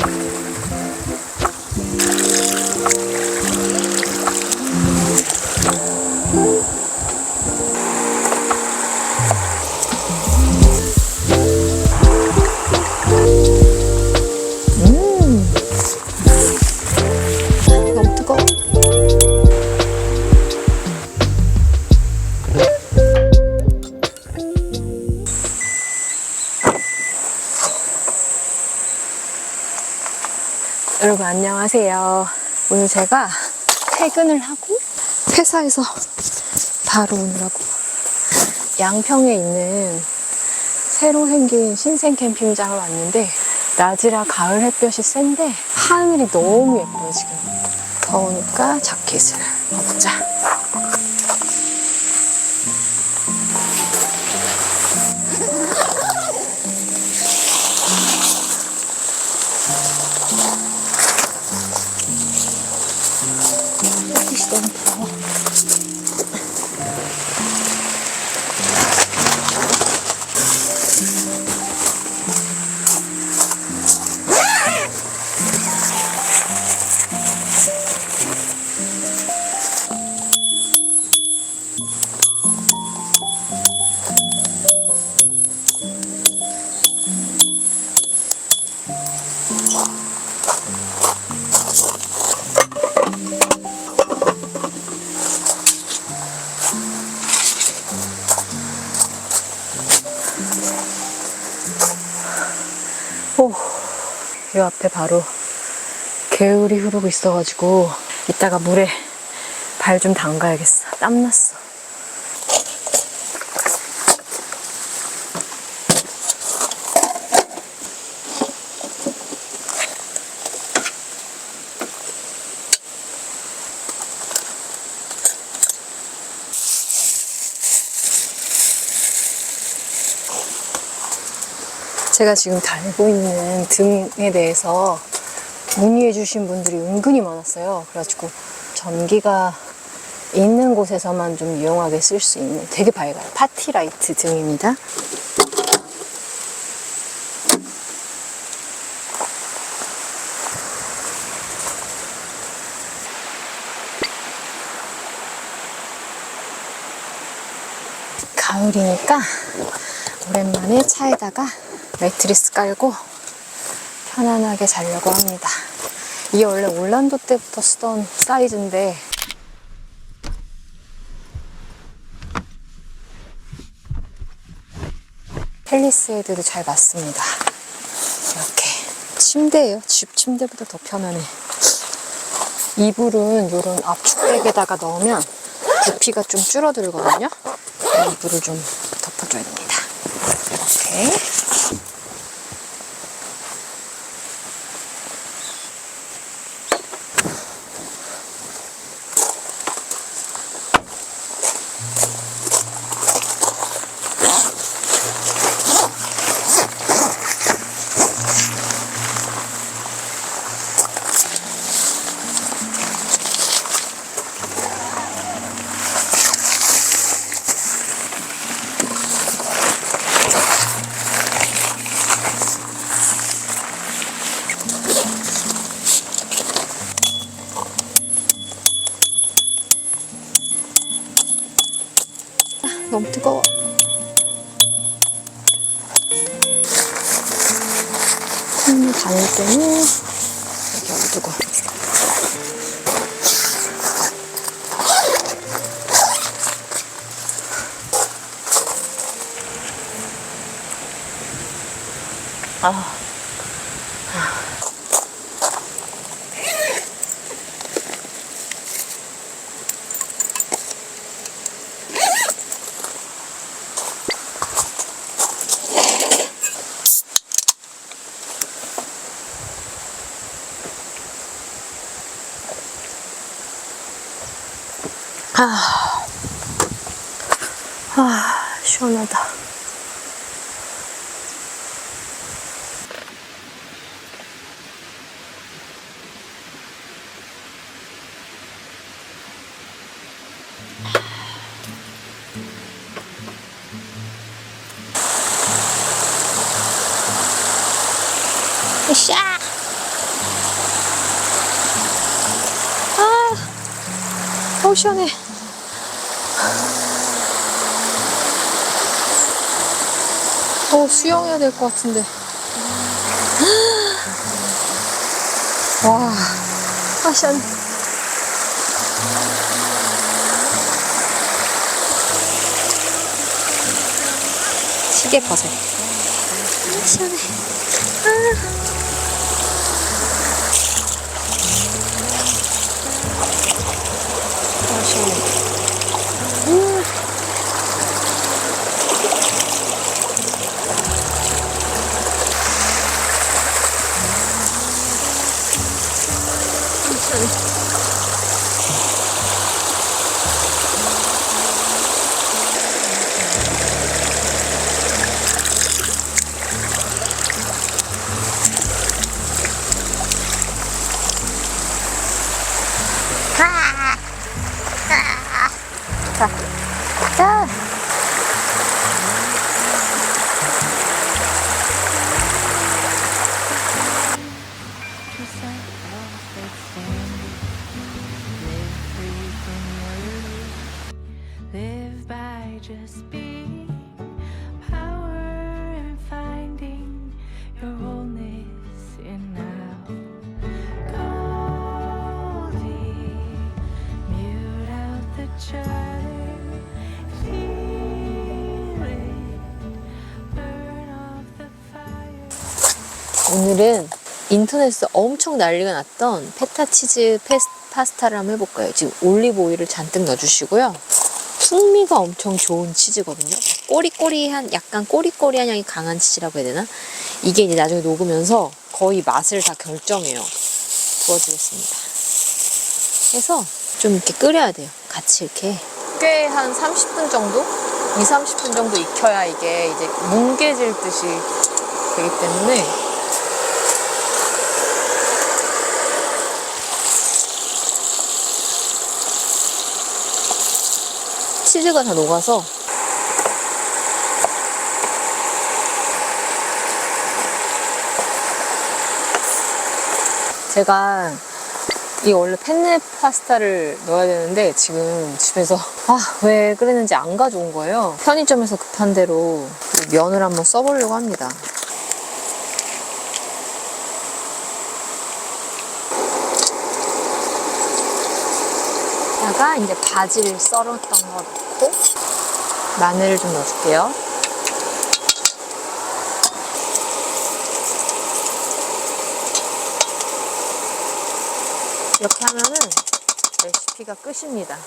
너무 뜨거워. 여러분 안녕하세요. 오늘 제가 퇴근을 하고 회사에서 바로 오느라고 양평에 있는 새로 생긴 신생 캠핑장을 왔는데 낮이라 가을 햇볕이 센데 하늘이 너무 예뻐요. 지금 더우니까 자켓을 벗자. 햇빛이 너무 부러워. 오, 이 앞에 바로 개울이 흐르고 있어가지고 이따가 물에 발 좀 담가야겠어. 땀났어. 제가 지금 달고 있는 등에 대해서 문의해 주신 분들이 은근히 많았어요. 그래가지고 전기가 있는 곳에서만 좀 유용하게 쓸 수 있는 되게 밝아요. 파티라이트 등입니다. 가을이니까 오랜만에 차에다가 매트리스 깔고 편안하게 자려고 합니다. 이게 원래 올란도 때부터 쓰던 사이즈인데 팰리세이드도 잘 맞습니다. 이렇게 침대예요. 집 침대보다 더 편안해. 이불은 이런 압축백에다가 넣으면 부피가 좀 줄어들거든요. 이불을 좀 덮어줘야 됩니다. 이렇게. 너무 뜨거워. 콩을 담을 때는 이렇게 놔두고. 시원하다. 으쌰! 어우, 시원해. 수영해야 될 것 같은데. 와, 시원해. 시계 벗어. 시원해. 시원해. 자. Live by just being power and finding your wholeness in now. Coldly mute out the chatter, feel it burn off the fire. 오늘은 인터넷에서 엄청 난리가 났던 페타 치즈 파스타를 한번 해볼까요? 지금 올리브 오일을 잔뜩 넣어주시고요. 풍미가 엄청 좋은 치즈거든요. 꼬리꼬리한, 약간 꼬리꼬리한 향이 강한 치즈라고 해야 되나? 이게 이제 나중에 녹으면서 거의 맛을 다 결정해요. 부어주겠습니다. 그래서 좀 이렇게 끓여야 돼요. 같이 이렇게. 꽤 한 30분 정도? 20-30분 정도 익혀야 이게 이제 뭉개질 듯이 되기 때문에 치즈가 다 녹아서 제가 이 원래 펜네 파스타를 넣어야 되는데 지금 집에서 왜 그랬는지 안 가져온 거예요. 편의점에서 급한 대로 면을 한번 써보려고 합니다. 여기다가 이제 바질 썰었던 거 넣고 마늘을 좀 넣어줄게요. 이렇게 하면은 레시피가 끝입니다.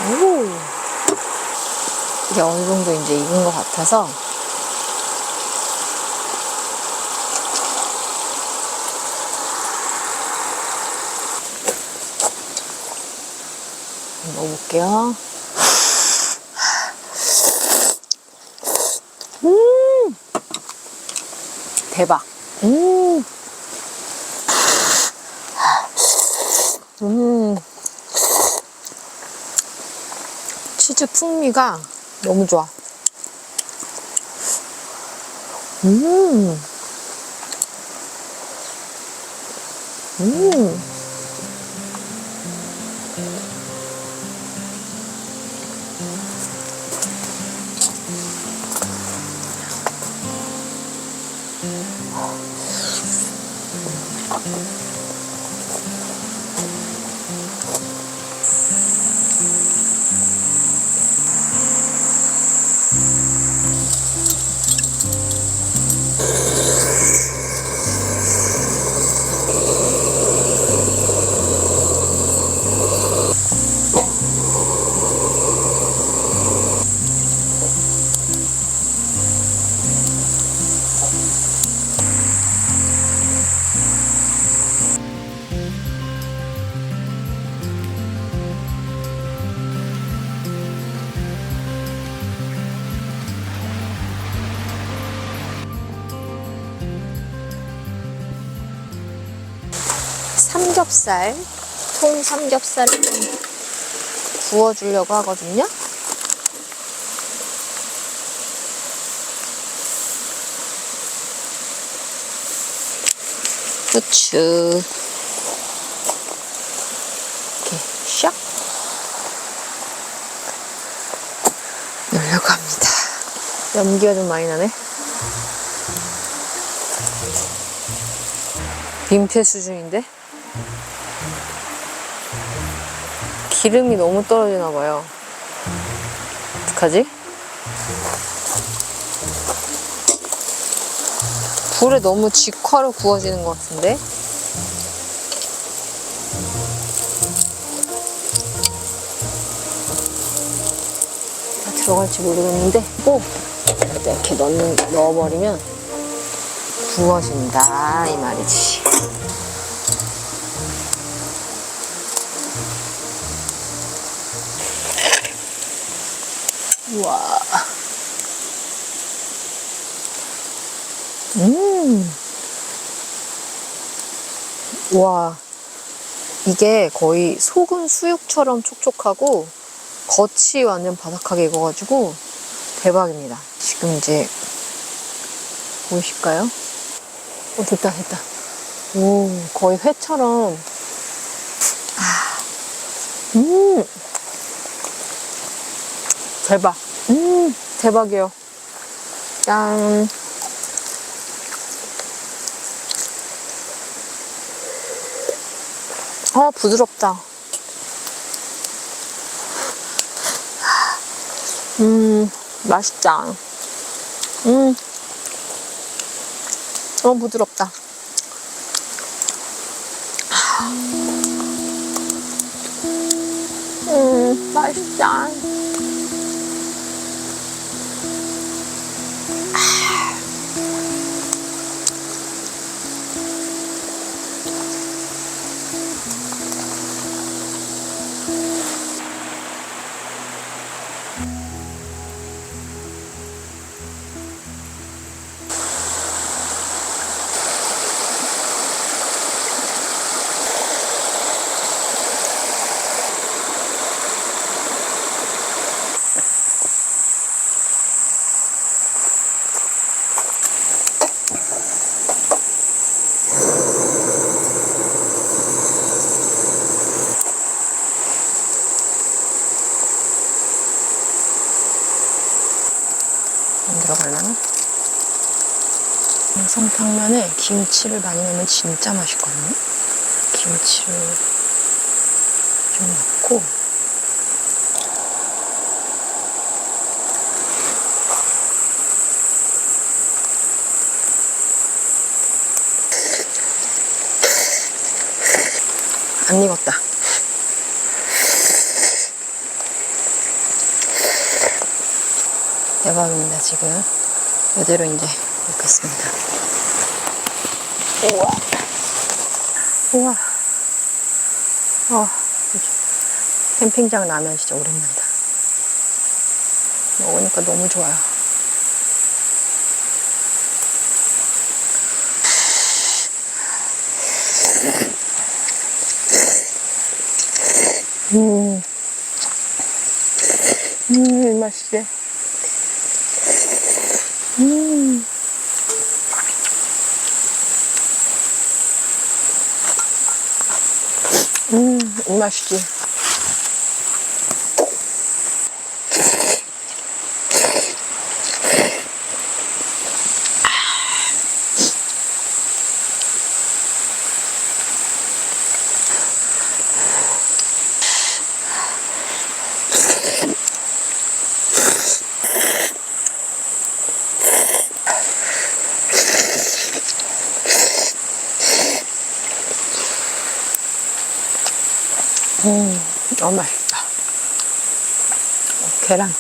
오, 이게 어느 정도 이제 익은 것 같아서 넣어볼게요. 대박. 치즈 풍미가 너무 좋아. 삼겹살, 통 삼겹살을 좀 구워주려고 하거든요. 후추 이렇게 샥 넣으려고 합니다. 연기가 좀 많이 나네. 민폐 수준인데? 기름이 너무 떨어지나 봐요. 어떡하지? 불에 너무 직화로 구워지는 것 같은데? 다 들어갈지 모르겠는데 꼭 이렇게 넣어버리면 구워진다 이 말이지. 우와. 와, 이게 거의 소금 수육처럼 촉촉하고 겉이 완전 바삭하게 익어가지고 대박입니다. 지금 이제 보이실까요? 됐다. 오, 거의 회처럼. 대박. 대박이에요. 짠. 부드럽다. 맛있다. 부드럽다. 맛있다. 안 들어가려나? 생선탕면에 김치를 많이 넣으면 진짜 맛있거든요. 김치를 좀 넣고 안 익었다. 대박입니다. 지금 이대로 이제 넣겠습니다. 우와. 캠핑장 라면 진짜 오랜만이다. 먹으니까 너무 좋아요. 맛있게. 이 맛이지. 너무 맛있다. 계란.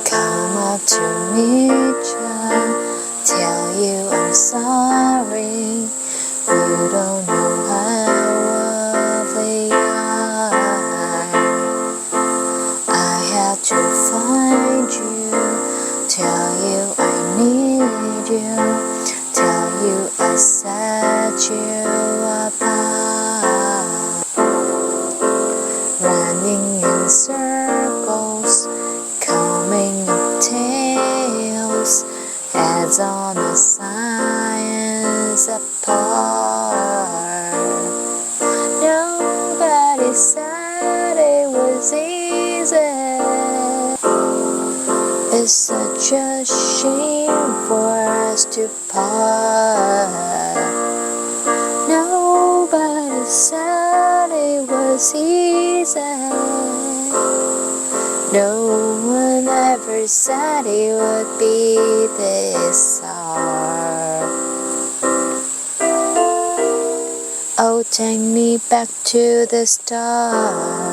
Come up to meet you, tell you I'm sorry. You don't know how lovely you are. I had to find you, tell you I need you, tell you I set you apart. Running in circles, coming up tails, heads on a science apart. Nobody said it was easy. It's such a shame for us to part. Nobody said it was easy. No one ever said it would be this hard. Oh, take me back to the start.